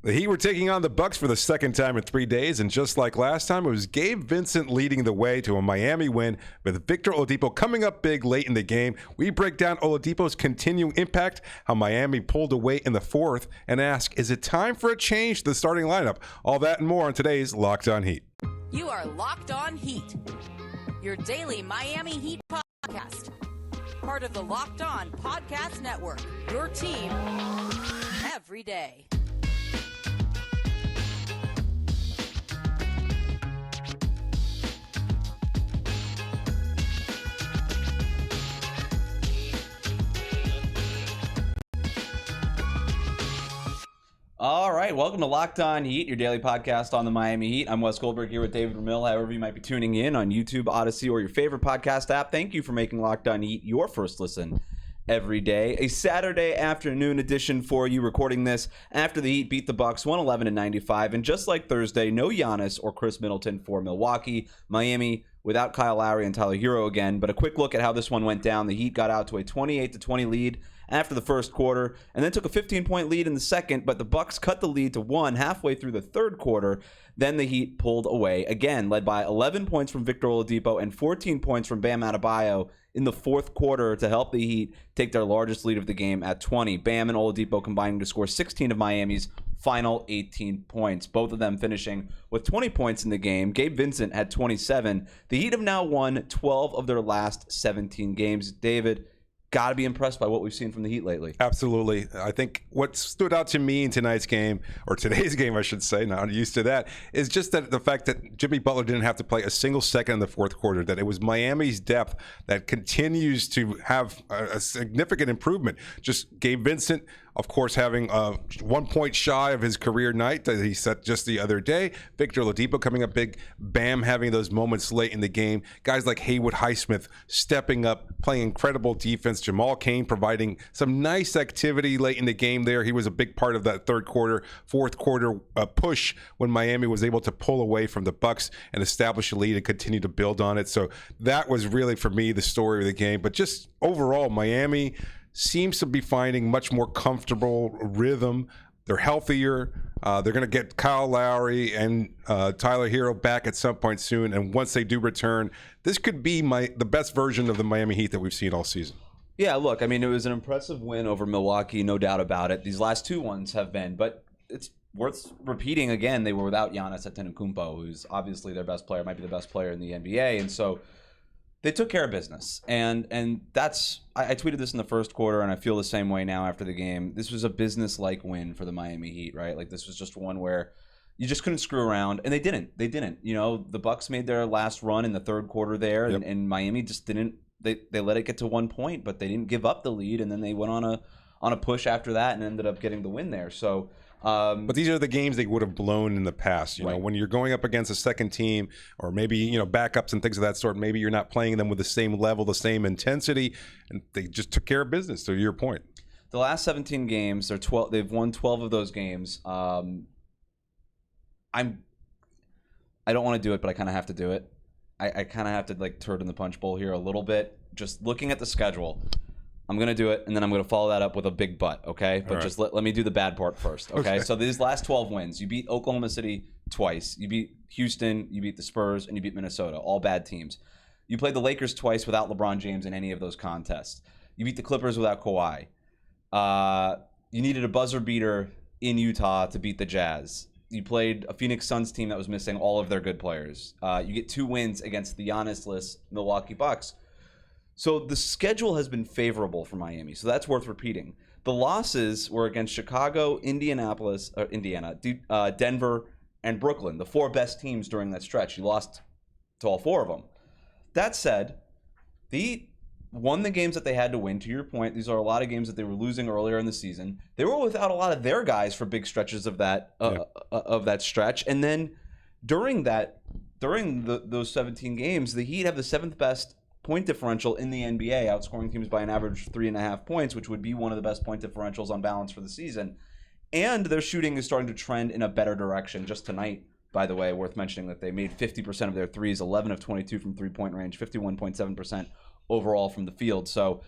The Heat were taking on the Bucks for the second time in 3 days, and just like last time, it was Gabe Vincent leading the way to a Miami win, with Victor Oladipo coming up big late in the game. We break down Oladipo's continuing impact, how Miami pulled away in the fourth, and ask, is it time for a change to the starting lineup? All that and more on today's Locked On Heat. You are Locked On Heat, your daily Miami Heat podcast. Part of the Locked On Podcast Network, your team every day. All right, welcome to Locked On Heat, your daily podcast on the Miami Heat. I'm Wes Goldberg here with David Ramil, however you might be tuning in on YouTube, Odyssey, or your favorite podcast app. Thank you for making Locked On Heat your first listen every day. A Saturday afternoon edition for you, recording this after the Heat beat the Bucks 111-95. And just like Thursday, no Giannis or Chris Middleton for Milwaukee. Miami without Kyle Lowry and Tyler Herro again. But a quick look at how this one went down. The Heat got out to a 28-20 lead after the first quarter, and then took a 15-point lead in the second, but the Bucks cut the lead to 1 halfway through the third quarter. Then the Heat pulled away, again, led by 11 points from Victor Oladipo and 14 points from Bam Adebayo in the fourth quarter to help the Heat take their largest lead of the game at 20. Bam and Oladipo combining to score 16 of Miami's final 18 points, both of them finishing with 20 points in the game. Gabe Vincent had 27. The Heat have now won 12 of their last 17 games. David, got to be impressed by what we've seen from the Heat lately. Absolutely. I think what stood out to me in tonight's game, or today's game, I should say, not used to that, is just that the fact that Jimmy Butler didn't have to play a single second in the fourth quarter, that it was Miami's depth that continues to have a significant improvement. Just Gabe Vincent, of course, having 1 point shy of his career night that he set just the other day. Victor Oladipo coming up big. Bam having those moments late in the game. Guys like Haywood Highsmith stepping up, playing incredible defense. Jamal Cain providing some nice activity late in the game there. He was a big part of that third quarter, fourth quarter push when Miami was able to pull away from the Bucks and establish a lead and continue to build on it. So that was really, for me, the story of the game. But just overall, Miami seems to be finding much more comfortable rhythm. They're healthier. They're going to get Kyle Lowry and Tyler Herro back at some point soon. And once they do return, this could be the best version of the Miami Heat that we've seen all season. Yeah, look, I mean, it was an impressive win over Milwaukee, no doubt about it. These last two ones have been, but it's worth repeating again, they were without Giannis Antetokounmpo, who's obviously their best player, might be the best player in the NBA. And so they took care of business, and that's I tweeted this in the first quarter, and I feel the same way now after the game. This was a business-like win for the Miami Heat, right? Like, this was just one where you just couldn't screw around, and they didn't. You know, the Bucks made their last run in the third quarter there, Yep. and Miami just didn't. They let it get to 1 point, but they didn't give up the lead, and then they went on a push after that and ended up getting the win there. So. But these are the games they would have blown in the past. You know, when you're going up against a second team, or maybe backups and things of that sort. Maybe you're not playing them with the same level, the same intensity, and they just took care of business. To your point, the last 17 games, they've won 12 of those games. I don't want to do it, but I kind of have to do it. I kind of have to turd in the punch bowl here a little bit. Just looking at the schedule. I'm going to do it, and then I'm going to follow that up with a big but, okay? But just let me do the bad part first, okay? So these last 12 wins, you beat Oklahoma City twice. You beat Houston, you beat the Spurs, and you beat Minnesota, all bad teams. You played the Lakers twice without LeBron James in any of those contests. You beat the Clippers without Kawhi. You needed a buzzer beater in Utah to beat the Jazz. You played a Phoenix Suns team that was missing all of their good players. You get 2 wins against the Giannis-less Milwaukee Bucks. So the schedule has been favorable for Miami, so that's worth repeating. The losses were against Chicago, Indiana, Denver, and Brooklyn, the 4 best teams during that stretch. You lost to all 4 of them. That said, they won the games that they had to win. To your point, these are a lot of games that they were losing earlier in the season. They were without a lot of their guys for big stretches of that stretch. And then during those 17 games, the Heat have the 7th best point differential in the NBA, outscoring teams by an average of 3.5 points, which would be one of the best point differentials on balance for the season. And their shooting is starting to trend in a better direction. Just tonight, by the way, worth mentioning that they made 50% of their threes, 11 of 22 from three-point range, 51.7% overall from the field. So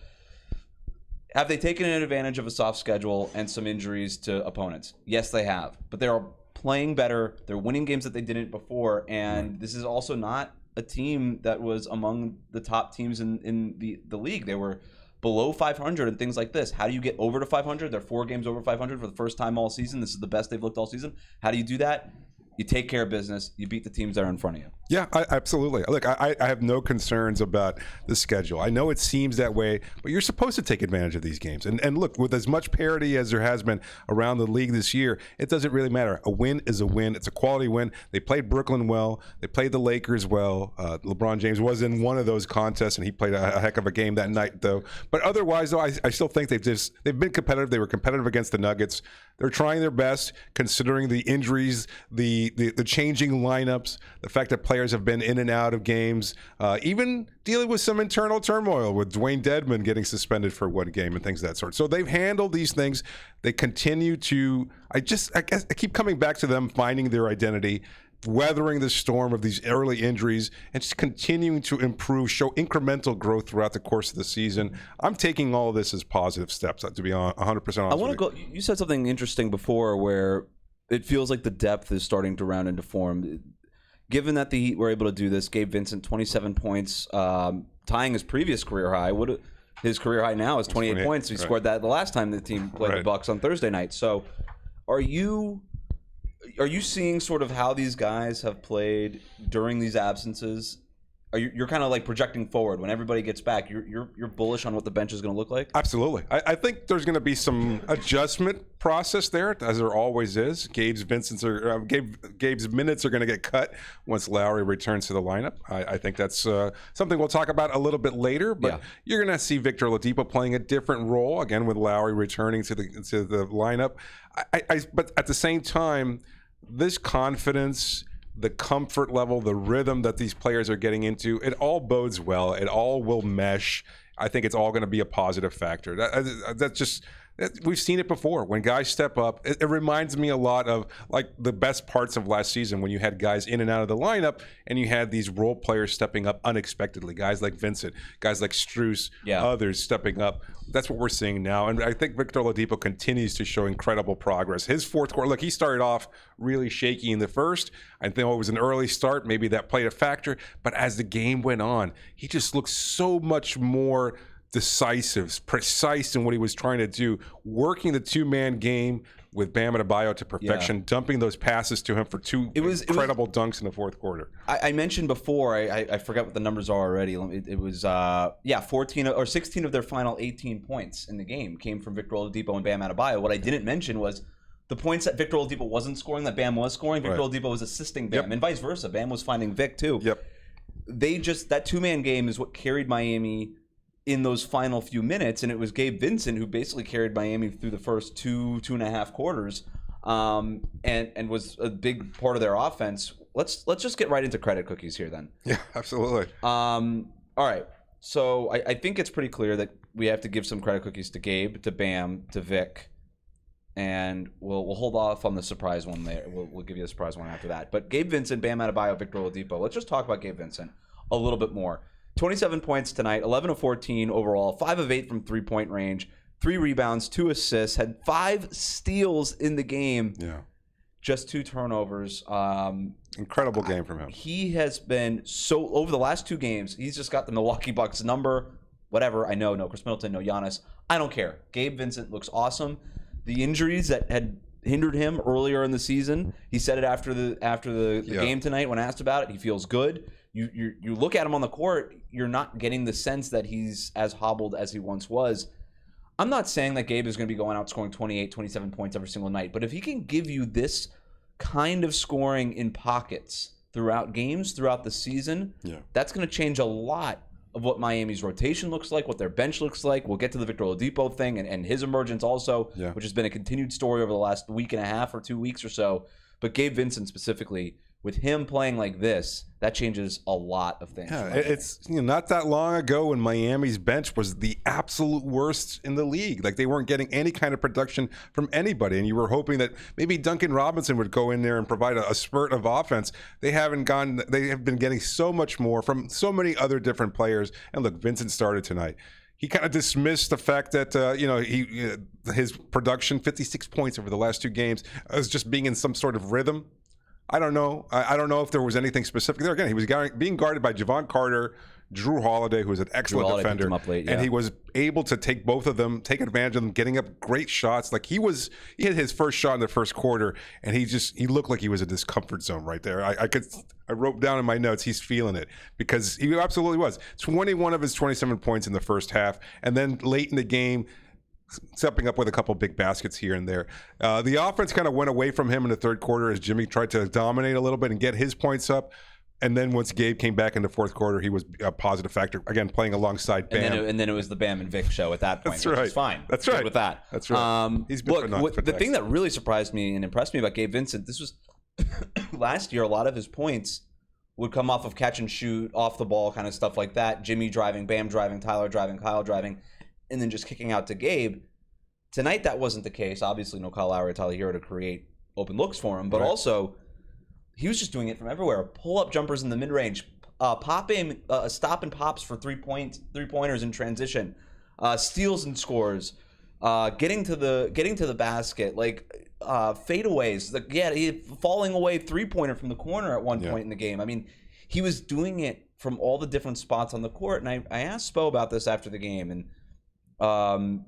Have they taken advantage of a soft schedule and some injuries to opponents? Yes, they have. But they're playing better. They're winning games that they didn't before. And this is also not a team that was among the top teams in the league. They were below 500 and things like this. How do you get over to 500? They're 4 games over 500 for the first time all season. This is the best they've looked all season. How do you do that? You take care of business. You beat the teams that are in front of you. Yeah, absolutely. Look, I have no concerns about the schedule. I know it seems that way, but you're supposed to take advantage of these games. And look, with as much parity as there has been around the league this year, it doesn't really matter. A win is a win. It's a quality win. They played Brooklyn well. They played the Lakers well. LeBron James was in one of those contests, and he played a heck of a game that night, though. But otherwise, though, I still think they've been competitive. They were competitive against the Nuggets. They're trying their best, considering the injuries, the changing lineups, the fact that players have been in and out of games, even dealing with some internal turmoil with Dwayne Dedmon getting suspended for one game and things of that sort. So they've handled these things. They continue to, I keep coming back to them finding their identity, weathering the storm of these early injuries, and just continuing to improve, show incremental growth throughout the course of the season. I'm taking all of this as positive steps, to be 100% honest. I want to go. You said something interesting before where it feels like the depth is starting to round into form. Given that the Heat were able to do this, Gabe Vincent, 27 points, tying his previous career high. His career high now is 28 points. He scored that the last time the team played the Bucks on Thursday night. So are you seeing sort of how these guys have played during these absences? You're kind of like projecting forward when everybody gets back. You're bullish on what the bench is going to look like? Absolutely. I think there's going to be some adjustment process there, as there always is. Gabe's minutes are going to get cut once Lowry returns to the lineup. I think that's something we'll talk about a little bit later. But you're going to see Victor Oladipo playing a different role again with Lowry returning to the lineup. But at the same time, this confidence, the comfort level, the rhythm that these players are getting into, it all bodes well. It all will mesh. I think it's all going to be a positive factor. We've seen it before. When guys step up, it reminds me a lot of like the best parts of last season when you had guys in and out of the lineup and you had these role players stepping up unexpectedly. Guys like Vincent, guys like Strus, others stepping up. That's what we're seeing now. And I think Victor Oladipo continues to show incredible progress. His fourth quarter, look, he started off really shaky in the first. I think it was an early start. Maybe that played a factor. But as the game went on, he just looked so much more decisive, precise in what he was trying to do, working the two-man game with Bam Adebayo to perfection, dumping those passes to him for two incredible dunks in the fourth quarter. I mentioned before, I forget what the numbers are already. It was 14 or 16 of their final 18 points in the game came from Victor Oladipo and Bam Adebayo. What I didn't mention was the points that Victor Oladipo wasn't scoring, that Bam was scoring. Victor Oladipo was assisting Bam, and vice versa. Bam was finding Vic too. That two-man game is what carried Miami in those final few minutes, and it was Gabe Vincent who basically carried Miami through the first two and a half quarters, and was a big part of their offense. Let's just get right into credit cookies here then. Yeah, absolutely. All right. So I think it's pretty clear that we have to give some credit cookies to Gabe, to Bam, to Vic, and we'll hold off on the surprise one there. We'll give you a surprise one after that. But Gabe Vincent, Bam Adebayo, Victor Oladipo. Let's just talk about Gabe Vincent a little bit more. 27 points tonight, 11 of 14 overall, 5 of 8 from three-point range, 3 rebounds, 2 assists, had 5 steals in the game. Yeah. Just 2 turnovers. Incredible game from him. He has been over the last 2 games, he's just got the Milwaukee Bucks number, whatever. I know, no Chris Middleton, no Giannis. I don't care. Gabe Vincent looks awesome. The injuries that had hindered him earlier in the season, he said it after the game tonight when asked about it. He feels good. You look at him on the court, you're not getting the sense that he's as hobbled as he once was. I'm not saying that Gabe is going to be going out scoring 28, 27 points every single night, but if he can give you this kind of scoring in pockets throughout games, throughout the season, that's going to change a lot of what Miami's rotation looks like, what their bench looks like. We'll get to the Victor Oladipo thing and his emergence also, which has been a continued story over the last week and a half or 2 weeks or so. But Gabe Vincent specifically, with him playing like this, that changes a lot of things. Yeah, it's not that long ago when Miami's bench was the absolute worst in the league. Like they weren't getting any kind of production from anybody, and you were hoping that maybe Duncan Robinson would go in there and provide a spurt of offense. They haven't gone. They have been getting so much more from so many other different players. And look, Vincent started tonight. he kind of dismissed the fact that his production, 56 points over the last 2 games, as just being in some sort of rhythm. I don't know. I don't know if there was anything specific there. Again, he was being guarded by Javon Carter, Drew Holiday, who was an excellent defender, and he was able to take both of them, take advantage of them, getting up great shots. Like he hit his first shot in the first quarter, and he looked like he was in this comfort zone right there. I wrote down in my notes, he's feeling it, because he absolutely was. 21 of his 27 points in the first half, and then late in the game, stepping up with a couple big baskets here and there. The offense kind of went away from him in the third quarter as Jimmy tried to dominate a little bit and get his points up. And then once Gabe came back in the fourth quarter, he was a positive factor, again, playing alongside Bam. And then it was the Bam and Vic show at that point. That's right. Which is fine. That's right. Good with that. That's right. He's been the thing that really surprised me and impressed me about Gabe Vincent, this was last year, a lot of his points would come off of catch and shoot, off the ball kind of stuff like that. Jimmy driving, Bam driving, Tyler driving, Kyle driving, and then just kicking out to Gabe. Tonight, that wasn't the case. Obviously, no Kyle Lowry or Tyler Herro to create open looks for him, but also he was just doing it from everywhere. Pull-up jumpers in the mid-range, stop and pops for three-pointers in transition, steals and scores, getting to the basket, like fadeaways. He falling away three-pointer from the corner at one point in the game. I mean, he was doing it from all the different spots on the court. And I asked Spo about this after the game, and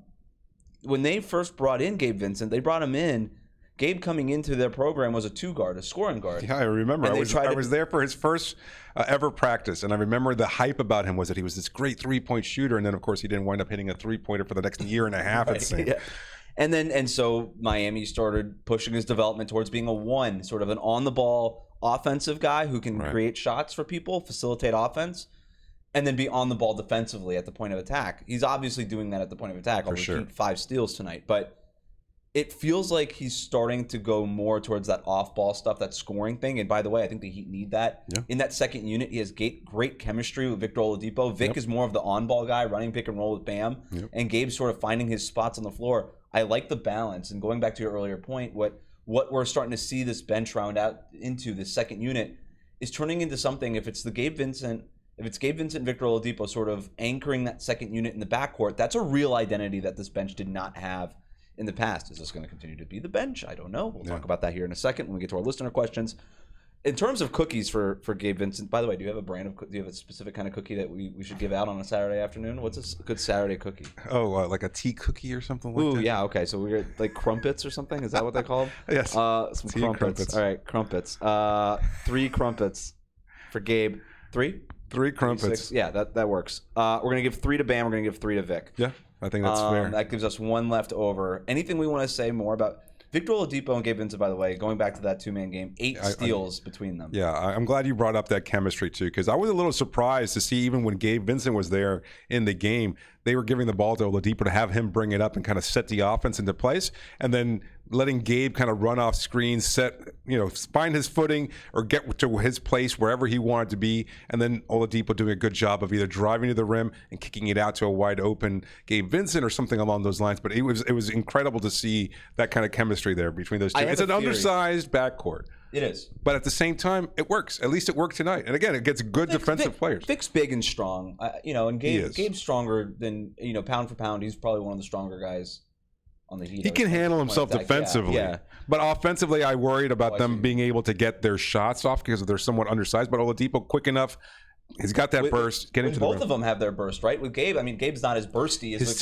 when they first brought in Gabe Vincent, they brought him in. Gabe coming into their program was a 2-guard, a scoring guard. Yeah, I remember. I was there for his first ever practice, and I remember the hype about him was that he was this great 3-point shooter, and then, of course, he didn't wind up hitting a 3-pointer for the next year and a half, it seemed. Yeah. And so Miami started pushing his development towards being a 1, sort of an on-the-ball offensive guy who can create shots for people, facilitate offense, and then be on the ball defensively at the point of attack. He's obviously doing that at the point of attack. Although he 5 steals tonight. But it feels like he's starting to go more towards that off-ball stuff, that scoring thing. And by the way, I think the Heat need that. Yeah. In that second unit, he has great chemistry with Victor Oladipo. Vic is more of the on-ball guy, running pick and roll with Bam. And Gabe's sort of finding his spots on the floor. I like the balance. And going back to your earlier point, what we're starting to see this bench round out into, this second unit, is turning into something. If it's Gabe Vincent, Victor Oladipo sort of anchoring that second unit in the backcourt, that's a real identity that this bench did not have in the past. Is this going to continue to be the bench? I don't know. We'll talk about that here in a second when we get to our listener questions. In terms of cookies for Gabe Vincent, by the way, do you have a specific kind of cookie that we should give out on a Saturday afternoon? What's a good Saturday cookie? Oh, like a tea cookie or something like that? Ooh, yeah, okay. So we're like crumpets or something? Is that what they call them? Yes. Some crumpets. All right, crumpets. 3 crumpets for Gabe. 3? 3 crumpets. 6. Yeah, that works. We're going to give 3 to Bam. We're going to give 3 to Vic. Yeah, I think that's fair. That gives us 1 left over. Anything we want to say more about Victor Oladipo and Gabe Vincent, by the way, going back to that 2-man game, 8 steals between them. Yeah, I'm glad you brought up that chemistry, too, because I was a little surprised to see, even when Gabe Vincent was there in the game, they were giving the ball to Oladipo to have him bring it up and kind of set the offense into place, and then letting Gabe kind of run off screens, find his footing or get to his place wherever he wanted to be, and then Oladipo doing a good job of either driving to the rim and kicking it out to a wide open Gabe Vincent or something along those lines. But it was incredible to see that kind of chemistry there between those two. It's an undersized backcourt. It is. But at the same time, it works. At least it worked tonight. And again, it gets good defensive players. Vic's big and strong. And Gabe's stronger than, pound for pound. He's probably one of the stronger guys on the Heat. He can handle himself defensively. Yeah. But offensively, I worried about them being able to get their shots off because they're somewhat undersized. But Oladipo, quick enough. He's got that burst. Both of them have their burst, right? With Gabe, Gabe's not as bursty as his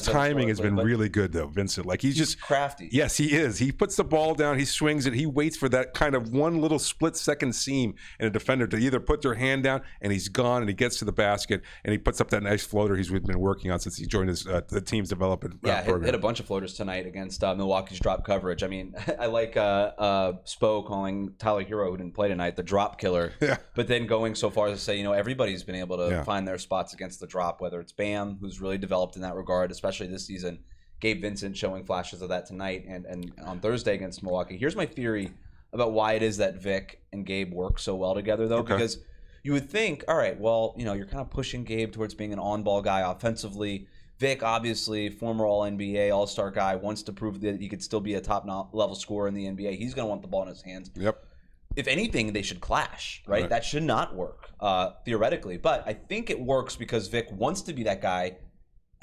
timing has been really good, though, Vincent. Like he's just crafty. Yes, he is. He puts the ball down, he swings it, he waits for that kind of one little split-second seam in a defender to either put their hand down and he's gone, and he gets to the basket and he puts up that nice floater he's been working on since he joined the team's development program. Hit a bunch of floaters tonight against Milwaukee's drop coverage. I like Spo calling Tyler Herro, who didn't play tonight, the drop killer. Yeah. But then going so far as to say, everybody's been able to find their spots against the drop, whether it's Bam, who's really developed in that regard, especially this season, Gabe Vincent showing flashes of that tonight and on Thursday against Milwaukee. Here's my theory about why it is that Vic and Gabe work so well together, though, because you would think, all right, well, you're kind of pushing Gabe towards being an on-ball guy offensively. Vic, obviously, former All-NBA, All-Star guy, wants to prove that he could still be a top-level scorer in the NBA. He's going to want the ball in his hands. Yep. If anything, they should clash, right? That should not work, theoretically. But I think it works because Vic wants to be that guy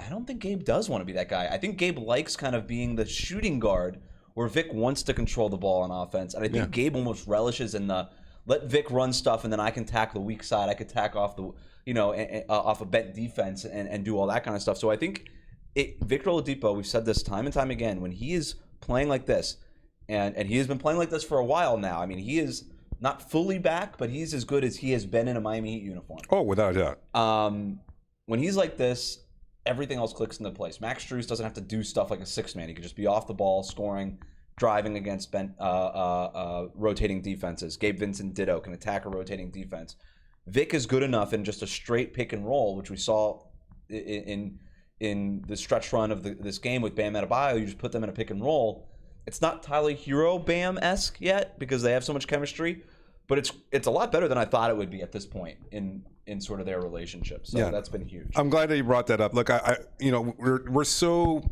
I don't think Gabe does want to be that guy. I think Gabe likes kind of being the shooting guard where Vic wants to control the ball on offense. And I think Gabe almost relishes in the let Vic run stuff and then I can tack the weak side. I could tack off the, off a bent defense and do all that kind of stuff. So I think Victor Oladipo, we've said this time and time again, when he is playing like this, and he has been playing like this for a while now. I mean, he is not fully back, but he's as good as he has been in a Miami Heat uniform. Oh, without a doubt. When he's like this, everything else clicks into place. Max Strus doesn't have to do stuff like a six man. He could just be off the ball, scoring, driving against rotating defenses. Gabe Vincent ditto, can attack a rotating defense. Vic is good enough in just a straight pick and roll, which we saw in the stretch run of this game with Bam Adebayo. You just put them in a pick and roll. It's not Tyler Herro Bam-esque yet because they have so much chemistry, but it's a lot better than I thought it would be at this point in sort of their relationship. So that's been huge. I'm glad that you brought that up. Look, we're so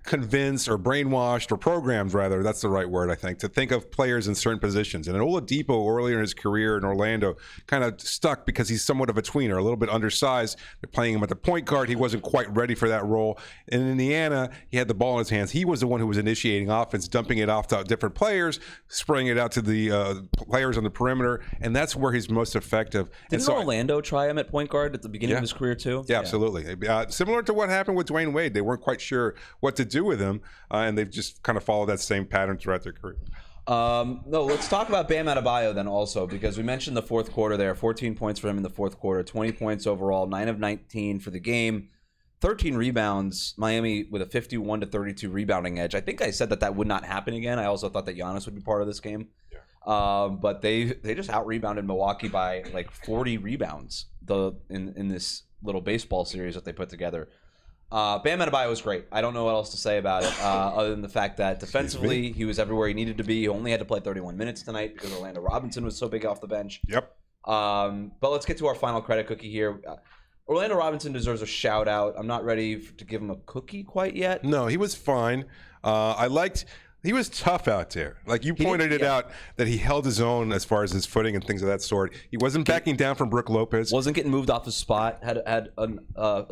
convinced or brainwashed or programmed, rather, that's the right word, I think, to think of players in certain positions. And Oladipo earlier in his career in Orlando kind of stuck because he's somewhat of a tweener, a little bit undersized. They're playing him at the point guard. He wasn't quite ready for that role. In Indiana, he had the ball in his hands. He was the one who was initiating offense, dumping it off to different players, spraying it out to the players on the perimeter, and that's where he's most effective. Didn't Orlando try him at point guard at the beginning of his career too? Yeah, absolutely. Similar to what happened with Dwayne Wade. They weren't quite sure what to do with him, and they've just kind of followed that same pattern throughout their career. No, let's talk about Bam Adebayo then also, because we mentioned the fourth quarter there. 14 points for him in the fourth quarter, 20 points overall, 9 of 19 for the game, 13 rebounds. Miami with a 51-32 rebounding edge. I think I said that would not happen again. I also thought that Giannis would be part of this game. Yeah. But they just out-rebounded Milwaukee by like 40 rebounds in this little baseball series that they put together. Bam Adebayo was great. I don't know what else to say about it other than the fact that defensively he was everywhere he needed to be. He only had to play 31 minutes tonight because Orlando Robinson was so big off the bench. Yep. But let's get to our final credit cookie here. Orlando Robinson deserves a shout out. I'm not ready to give him a cookie quite yet. No, he was fine. He was tough out there. Like you pointed it out that he held his own as far as his footing and things of that sort. He wasn't backing down from Brook Lopez. Wasn't getting moved off his spot. Had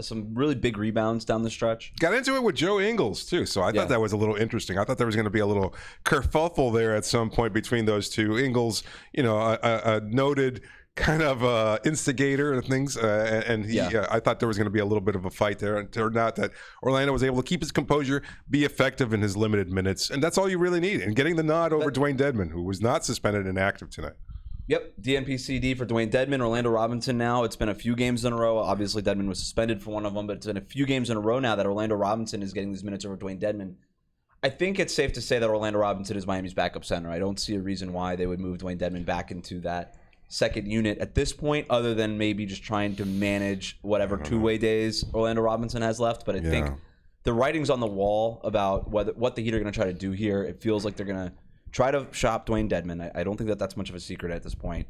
some really big rebounds down the stretch. Got into it with Joe Ingles too. So I thought that was a little interesting. I thought there was going to be a little kerfuffle there at some point between those two. Ingles, a noted kind of instigator and things, I thought there was going to be a little bit of a fight there, and it turned out that Orlando was able to keep his composure, be effective in his limited minutes, and that's all you really need. And getting the nod over Dwayne Dedmon, who was not suspended and active tonight. Yep, DNP-CD for Dwayne Dedmon. Orlando Robinson now. It's been a few games in a row. Obviously, Dedmon was suspended for one of them, but it's been a few games in a row now that Orlando Robinson is getting these minutes over Dwayne Dedmon. I think it's safe to say that Orlando Robinson is Miami's backup center. I don't see a reason why they would move Dwayne Dedmon back into that second unit at this point, other than maybe just trying to manage whatever two-way days Orlando Robinson has left. But I think the writing's on the wall about what the Heat are going to try to do here. It feels like they're going to try to shop Dwayne Dedmon. I don't think that's much of a secret at this point.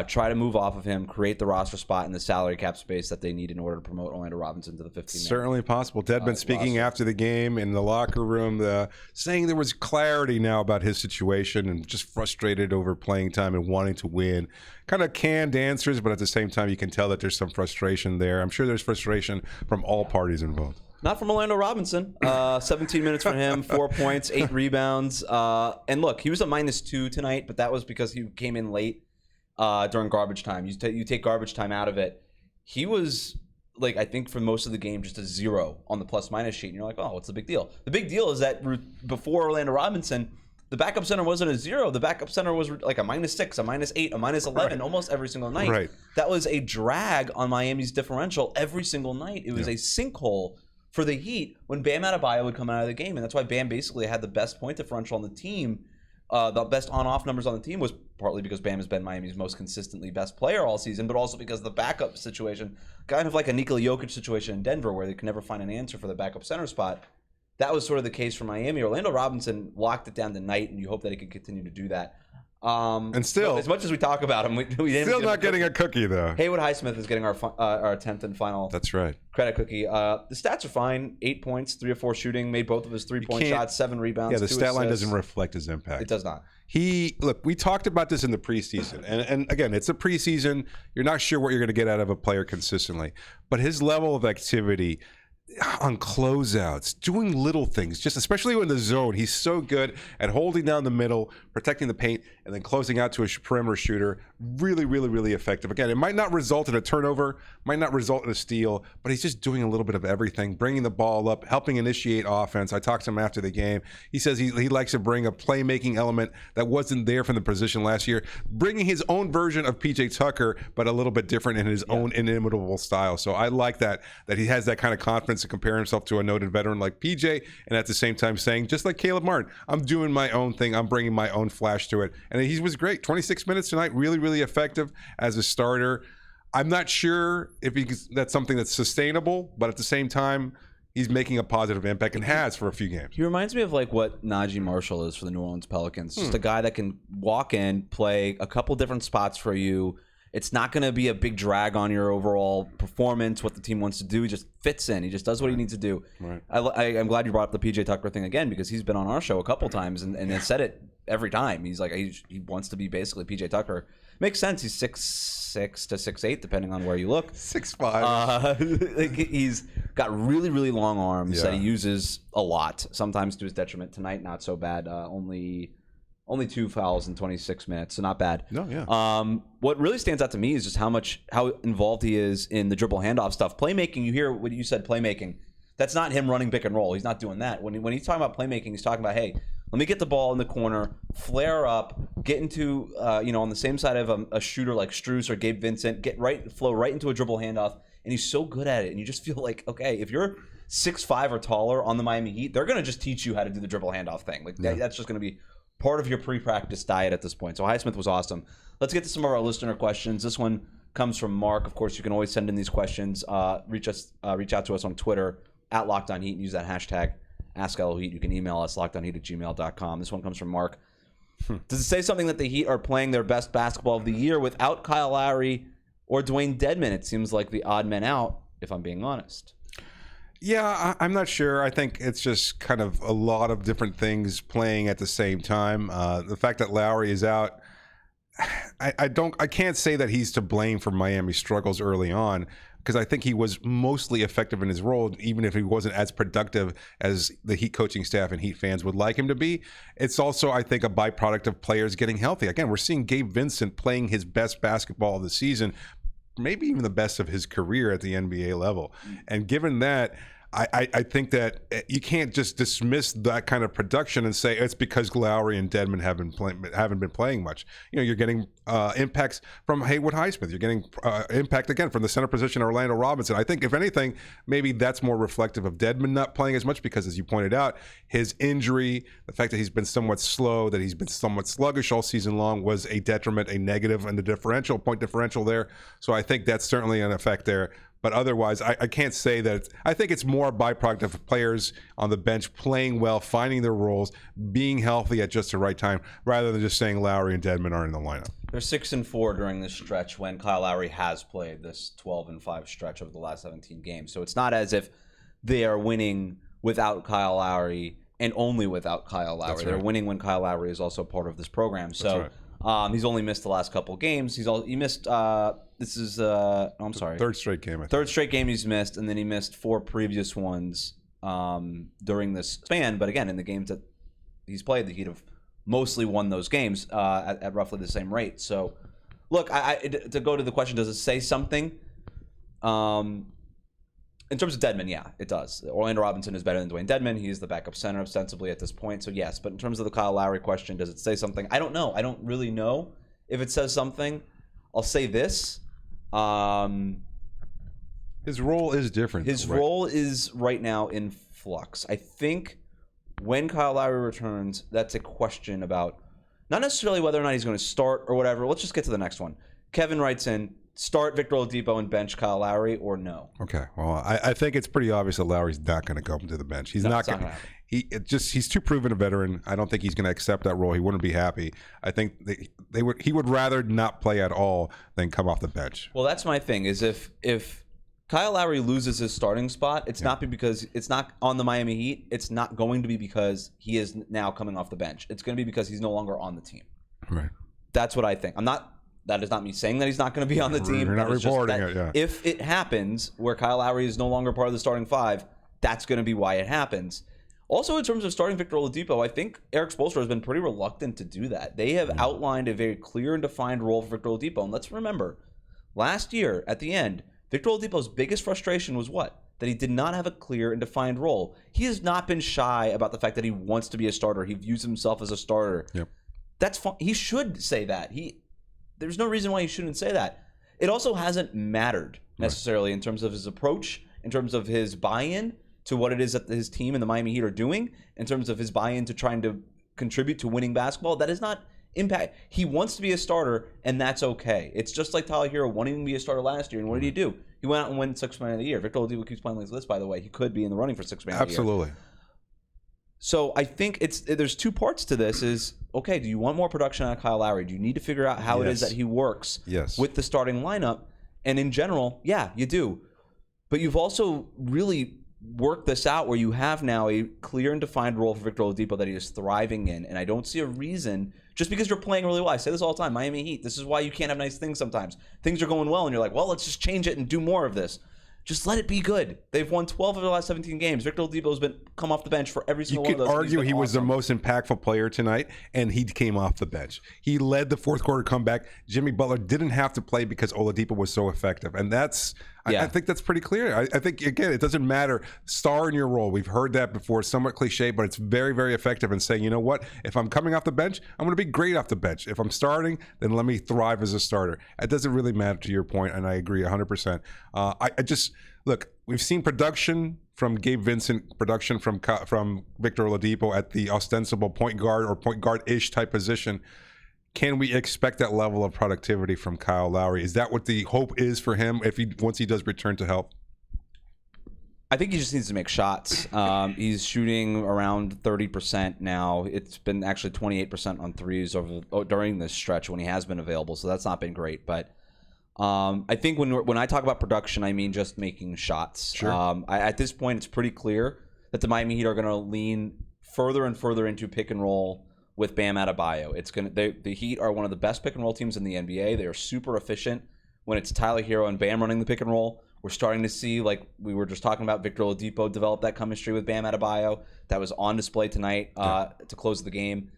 Try to move off of him, create the roster spot and the salary cap space that they need in order to promote Orlando Robinson to the 15-man. Certainly possible. Dedmon speaking after the game in the locker room, saying there was clarity now about his situation and just frustrated over playing time and wanting to win. Kind of canned answers, but at the same time, you can tell that there's some frustration there. I'm sure there's frustration from all parties involved. Not from Orlando Robinson. 17 minutes for him, 4 points, 8 rebounds. And look, he was a -2 tonight, but that was because he came in late. During garbage time. You take garbage time out of it. He was, like, I think for most of the game, just a 0 on the plus-minus sheet. And you're like, oh, what's the big deal? The big deal is that before Orlando Robinson, the backup center wasn't a 0. The backup center was like a -6, a -8, a -11 almost every single night. Right. That was a drag on Miami's differential every single night. It was a sinkhole for the Heat when Bam Adebayo would come out of the game. And that's why Bam basically had the best point differential on the team. The best on-off numbers on the team was partly because Bam has been Miami's most consistently best player all season, but also because the backup situation, kind of like a Nikola Jokic situation in Denver where they could never find an answer for the backup center spot. That was sort of the case for Miami. Orlando Robinson locked it down tonight, and you hope that he can continue to do that. And still, as much as we talk about him, we didn't still not getting a cookie though. Haywood Highsmith is getting our 10th and final. That's right. Credit cookie. The stats are fine. 8 points, 3 of 4 shooting, made both of his 3-point shots, 7 rebounds. Yeah, the 2 stat line assists. doesn't reflect his impact. It does not. Look, we talked about this in the preseason, and again, it's a preseason. You're not sure what you're going to get out of a player consistently, but his level of activity on closeouts, doing little things, just especially in the zone. He's so good at holding down the middle, protecting the paint, and then closing out to a perimeter shooter. Really, really, really effective. Again, it might not result in a turnover, might not result in a steal, but he's just doing a little bit of everything, bringing the ball up, helping initiate offense. I talked to him after the game. He says he likes to bring a playmaking element that wasn't there from the position last year, bringing his own version of PJ Tucker, but a little bit different in his own inimitable style. So I like that he has that kind of confidence to compare himself to a noted veteran like PJ, and at the same time saying, just like Caleb Martin, I'm doing my own thing. I'm bringing my own flash to it. And he was great. 26 minutes tonight, really, really effective as a starter. I'm not sure if that's something that's sustainable, but at the same time, he's making a positive impact and has for a few games. He reminds me of like what Najee Marshall is for the New Orleans Pelicans. Just a guy that can walk in, play a couple different spots for you. It's not going to be a big drag on your overall performance, what the team wants to do. He just fits in. He just does what he needs to do. Right. I'm glad you brought up the PJ Tucker thing again, because he's been on our show a couple times and has said it every time. He's like, he wants to be basically PJ Tucker. Makes sense. He's 6'6" to 6'8", depending on where you look. 6'5". He's got really, really long arms that he uses a lot, sometimes to his detriment. Tonight, not so bad. Only 2 fouls in 26 minutes, so not bad. No, yeah. What really stands out to me is just how involved he is in the dribble handoff stuff. Playmaking, you hear what you said, playmaking. That's not him running pick and roll. He's not doing that. When he's talking about playmaking, he's talking about, hey, let me get the ball in the corner, flare up, get into, on the same side of a shooter like Strus or Gabe Vincent, flow right into a dribble handoff, and he's so good at it. And you just feel like, okay, if you're 6'5" or taller on the Miami Heat, they're going to just teach you how to do the dribble handoff thing. That's just going to be part of your pre-practice diet at this point. So Highsmith was awesome. Let's get to some of our listener questions. This one comes from Mark. Of course, you can always send in these questions. Reach out to us on Twitter at LockedOnHeat and use that hashtag AskLHeat. You can email us lockedonheat@gmail.com. This one comes from Mark. Does it say something that the Heat are playing their best basketball of the year without Kyle Lowry or Dwayne Dedmon? It seems like the odd men out, if I'm being honest. Yeah, I'm not sure. I think it's just kind of a lot of different things playing at the same time. The fact that Lowry is out, I can't say that he's to blame for Miami's struggles early on, because I think he was mostly effective in his role, even if he wasn't as productive as the Heat coaching staff and Heat fans would like him to be. It's also, I think, a byproduct of players getting healthy. Again, we're seeing Gabe Vincent playing his best basketball of the season, maybe even the best of his career at the NBA level. And given that, I think that you can't just dismiss that kind of production and say it's because Lowry and Dedmon haven't been playing much. You're getting impacts from Haywood Highsmith. You're getting impact again from the center position, Orlando Robinson. I think if anything, maybe that's more reflective of Dedmon not playing as much because, as you pointed out, his injury, the fact that he's been somewhat slow, that he's been somewhat sluggish all season long, was a detriment, a negative, and the point differential there. So I think that's certainly an effect there. But otherwise, I can't say that. I think it's more a byproduct of players on the bench playing well, finding their roles, being healthy at just the right time, rather than just saying Lowry and Dedmon are in the lineup. They're 6-4 during this stretch when Kyle Lowry has played this 12-5 stretch over the last 17 games. So it's not as if they are winning without Kyle Lowry and only without Kyle Lowry. Right. They're winning when Kyle Lowry is also part of this program. So he's only missed the last couple games. He missed. This is I'm sorry. Third straight game. I think. Third straight game he's missed, and then he missed 4 previous ones during this span. But again, in the games that he's played, the Heat have mostly won those games at roughly the same rate. So, look, to go to the question, does it say something? In terms of Dedmon, yeah, it does. Orlando Robinson is better than Dwayne Dedmon. He's the backup center ostensibly at this point, so yes. But in terms of the Kyle Lowry question, does it say something? I don't know. I don't really know if it says something. I'll say this. His role is different. His role is right now in flux. I think when Kyle Lowry returns, that's a question about not necessarily whether or not he's going to start or whatever. Let's just get to the next one. Kevin writes in, start Victor Oladipo and bench Kyle Lowry or no? Okay. Well, I think it's pretty obvious that Lowry's not going to come to the bench. He's not going to. He's too proven a veteran. I don't think he's going to accept that role. He wouldn't be happy. I think he would rather not play at all than come off the bench. Well, that's my thing. Is if Kyle Lowry loses his starting spot, it's not because it's not on the Miami Heat. It's not going to be because he is now coming off the bench. It's going to be because he's no longer on the team. Right. That's what I think. I'm not That is not me saying that he's not going to be on the team. You're not reporting it, yeah. If it happens where Kyle Lowry is no longer part of the starting five, that's going to be why it happens. Also, in terms of starting Victor Oladipo, I think Eric Spoelstra has been pretty reluctant to do that. They have outlined a very clear and defined role for Victor Oladipo. And let's remember, last year at the end, Victor Oladipo's biggest frustration was what? That he did not have a clear and defined role. He has not been shy about the fact that he wants to be a starter. He views himself as a starter. Yep. That's fine. He should say that. There's no reason why he shouldn't say that. It also hasn't mattered necessarily in terms of his approach, in terms of his buy-in to what it is that his team and the Miami Heat are doing, in terms of his buy-in to trying to contribute to winning basketball. That is not impact. He wants to be a starter, and that's okay. It's just like Tyler Herro wanting to be a starter last year, and what did he do? He went out and won Sixth Man of the Year. Victor Oladipo keeps playing like this, by the way. He could be in the running for Sixth Man of the Year. Absolutely. So I think there's two parts to this. Is okay, do you want more production out of Kyle Lowry? Do you need to figure out how it is that he works with the starting lineup? And in general, yeah, you do. But you've also really worked this out where you have now a clear and defined role for Victor Oladipo that he is thriving in. And I don't see a reason, just because you're playing really well. I say this all the time, Miami Heat. This is why you can't have nice things sometimes. Things are going well, and you're like, well, let's just change it and do more of this. Just let it be good. They've won 12 of their last 17 games. Victor Oladipo's been come off the bench for every single one of those. You could argue he was the most impactful player tonight, and he came off the bench. He led the fourth quarter comeback. Jimmy Butler didn't have to play because Oladipo was so effective, and that's. I think that's pretty clear. I think, again, it doesn't matter. Star in your role. We've heard that before. Somewhat cliche, but it's very, very effective in saying, you know what? If I'm coming off the bench, I'm going to be great off the bench. If I'm starting, then let me thrive as a starter. It doesn't really matter, to your point, and I agree 100%. Look, we've seen production from Gabe Vincent, production from Victor Oladipo at the ostensible point guard or point guard-ish type position. Can we expect that level of productivity from Kyle Lowry? Is that what the hope is for him once he does return to health? I think he just needs to make shots. He's shooting around 30% now. It's been actually 28% on threes during this stretch when he has been available, so that's not been great. But I think when I talk about production, I mean just making shots. Sure. At this point, it's pretty clear that the Miami Heat are going to lean further and further into pick and roll with Bam Adebayo. The Heat are one of the best pick and roll teams in the NBA. They are super efficient when it's Tyler Herro and Bam running the pick and roll. We're starting to see, like we were just talking about, Victor Oladipo develop that chemistry with Bam Adebayo. That was on display tonight to close the game.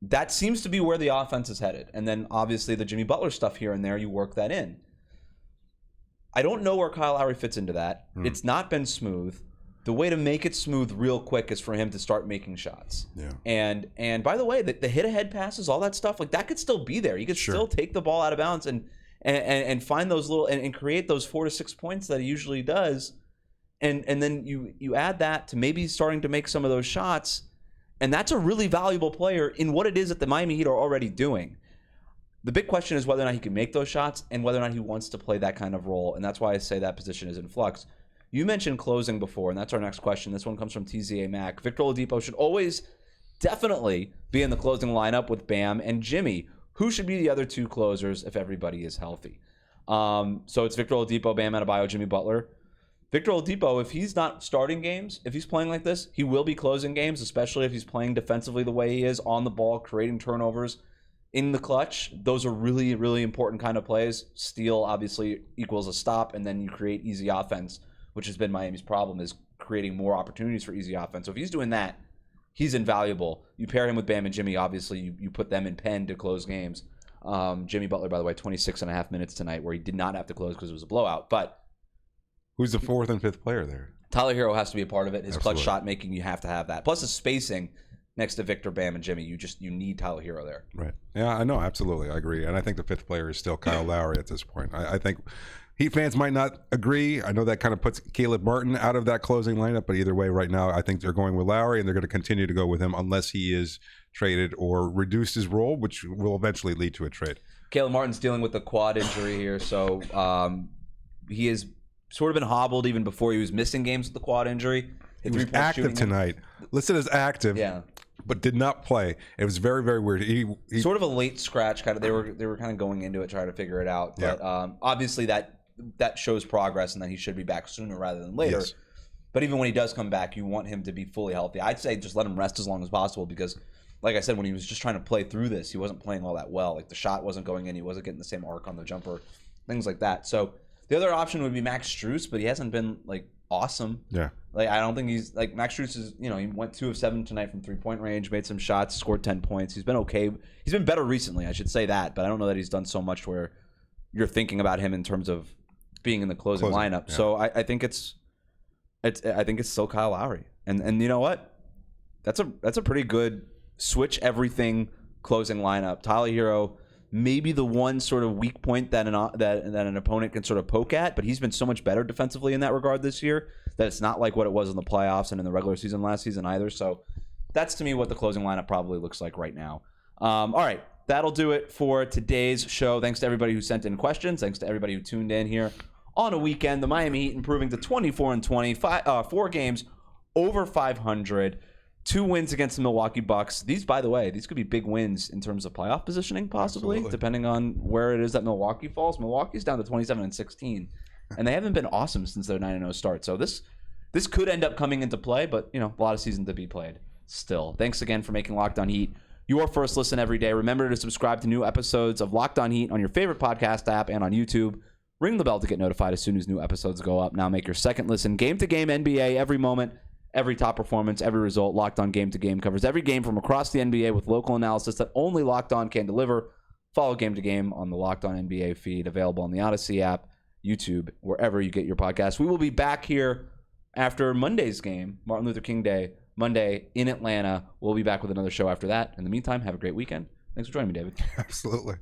That seems to be where the offense is headed. And then obviously the Jimmy Butler stuff here and there, you work that in. I don't know where Kyle Lowry fits into that. It's not been smooth. The way to make it smooth real quick is for him to start making shots. Yeah. And by the way, the hit ahead passes, all that stuff, like that could still be there. You could still take the ball out of bounds and find those little and create those 4 to 6 points that he usually does. And then you add that to maybe starting to make some of those shots. And that's a really valuable player in what it is that the Miami Heat are already doing. The big question is whether or not he can make those shots and whether or not he wants to play that kind of role. And that's why I say that position is in flux. You mentioned closing before, and that's our next question. This one comes from TZA Mac. Victor Oladipo should always definitely be in the closing lineup with Bam and Jimmy. Who should be the other two closers if everybody is healthy? So it's Victor Oladipo, Bam Adebayo, Jimmy Butler. Victor Oladipo, if he's not starting games, if he's playing like this, he will be closing games, especially if he's playing defensively the way he is, on the ball, creating turnovers in the clutch. Those are really, really important kind of plays. Steal obviously equals a stop, and then you create easy offense, which has been Miami's problem, is creating more opportunities for easy offense. So if he's doing that, he's invaluable. You pair him with Bam and Jimmy, obviously you put them in pen to close games. Jimmy Butler, by the way, 26 and a half minutes tonight where he did not have to close because it was a blowout. But who's the fourth and fifth player there? Tyler Herro has to be a part of it. His Absolutely. clutch shot making, you have to have that. Plus his spacing next to Victor, Bam, and Jimmy. You need Tyler Herro there. Right. Yeah, I know. Absolutely. I agree. And I think the fifth player is still Kyle Lowry at this point. I think Heat fans might not agree. I know that kind of puts Caleb Martin out of that closing lineup, but either way, right now, I think they're going with Lowry, and they're going to continue to go with him unless he is traded or reduced his role, which will eventually lead to a trade. Caleb Martin's dealing with a quad injury here, so he has sort of been hobbled even before he was missing games with the quad injury. He was active tonight. Listed as active. Yeah. But did not play. It was very, very weird. He sort of a late scratch kind of. They were kind of going into it trying to figure it out. But obviously that shows progress and that he should be back sooner rather than later. Yes. But even when he does come back, you want him to be fully healthy. I'd say just let him rest as long as possible because like I said, when he was just trying to play through this, he wasn't playing all that well. Like the shot wasn't going in, he wasn't getting the same arc on the jumper, things like that. So the other option would be Max Strus, but he hasn't been like awesome. Yeah. Like I don't think he's like Max Strus is. He went 2 of 7 tonight from 3-point range, made some shots, scored 10 points. He's been okay. He's been better recently, I should say that, but I don't know that he's done so much where you're thinking about him in terms of being in the closing lineup. Yeah. So I think it's still Kyle Lowry, and you know what? That's a pretty good switch everything closing lineup. Tyler Herro, maybe the one sort of weak point that an opponent can sort of poke at, but he's been so much better defensively in that regard this year that it's not like what it was in the playoffs and in the regular season last season either. So that's to me what the closing lineup probably looks like right now. All right, that'll do it for today's show. Thanks to everybody who sent in questions. Thanks to everybody who tuned in here on a weekend. The Miami Heat improving to 24-20, 4 games over 500. 2 wins against the Milwaukee Bucks. These, by the way, could be big wins in terms of playoff positioning, possibly, Absolutely. Depending on where it is that Milwaukee falls. Milwaukee's down to 27-16, and they haven't been awesome since their 9-0 start. So this could end up coming into play, but a lot of season to be played still. Thanks again for making Locked On Heat your first listen every day. Remember to subscribe to new episodes of Locked On Heat on your favorite podcast app and on YouTube. Ring the bell to get notified as soon as new episodes go up. Now make your second listen game-to-game NBA every moment. Every top performance, every result, Locked On Game to Game covers every game from across the NBA with local analysis that only Locked On can deliver. Follow Game to Game on the Locked On NBA feed, available on the Odyssey app, YouTube, wherever you get your podcasts. We will be back here after Monday's game, Martin Luther King Day, Monday in Atlanta. We'll be back with another show after that. In the meantime, have a great weekend. Thanks for joining me, David. Absolutely.